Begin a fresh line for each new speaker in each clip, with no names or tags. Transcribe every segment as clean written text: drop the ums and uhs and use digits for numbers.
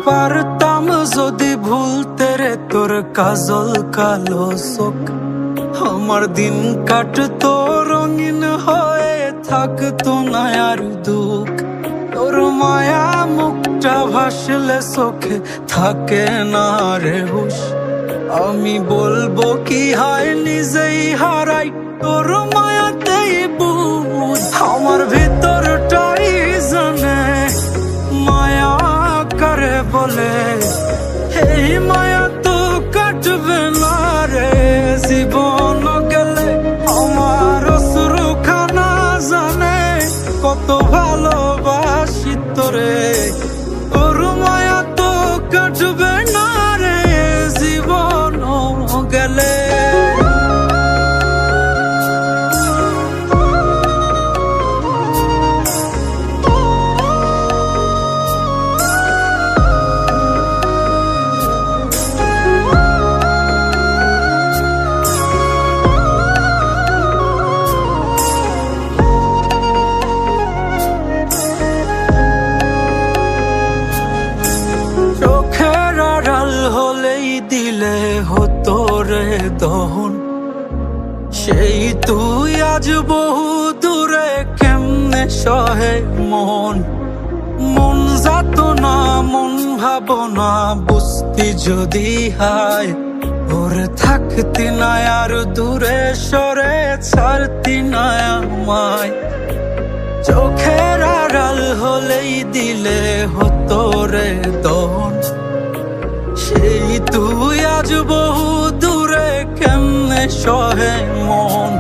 পারতাম যদি ভুলতে রে তোর কাজল কালো চোখ, আমার দিন কাটতো রঙিন হয়ে, থাকতো না আর দুঃখ। তোর মায়া মুখটা ভাসলে চোখে থাকে না রে হুশ, আমি বলবো কি হয় নিজেই হারাই তোর মায়াতেই বুঝ। আমার ভিতরটাই জানে মায়া করে বলে, এই মায়া তো কাটবে না রে জীবন গেলে। আমার অশ্রুখানা জানে কত ভালোবাসি তোরে, তোর মায়া তো কাটবে না রে জীবন গেলে। হলেই দিলে হতো রে দহন, সেই তুই আজ বহু দূরে কেমনে সহে মন। মন যাত না মন ভাবনা বুঝতি যদি হায়, ওরে থাকতি না আর দূরে সরে ছাড়তি না আমায়। চোখের আড়াল হলেই দিলে হতো রে দহন, সেই তুই আজ বহু দূরে কেমনে সহে মন।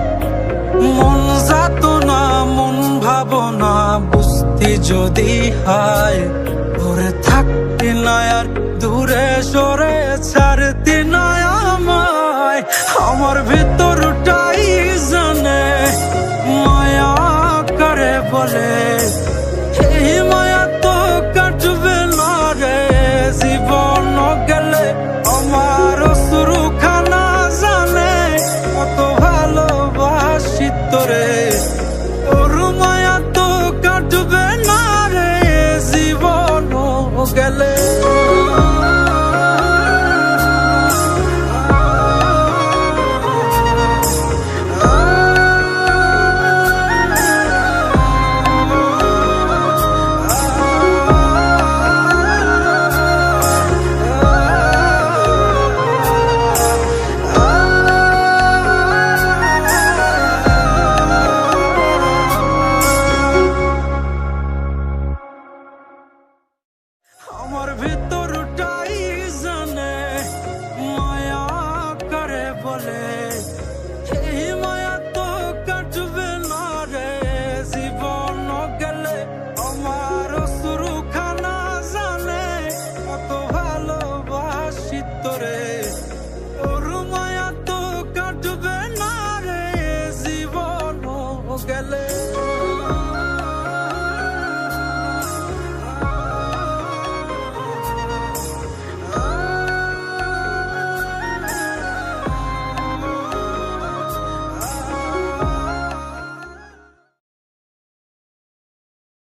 মন যাত না মন ভাবনা বুঝতি যদি হায়, ওরে থাকতি না আর দূরে সরে ছাড়তি না আমায়। আমার ভিতরটাই জানে মায়া করে বলে, এই মায়া তো কাটবে না রে জীবন গেলে। আমার অশ্রুখানা জানে কত ভালোবাসি তোরে, তোর মায়া তো কাটবে না রে জীবন গেলে। আমার ভিতরটাই জানে মায়া করে বলে, এই মায়া তো কাটবে না রে জীবন গেলে। আমার অশ্রুখানা জানে কত ভালোবাসি তোরে, তোর মায়া তো কাটবে না রে জীবন গেলে।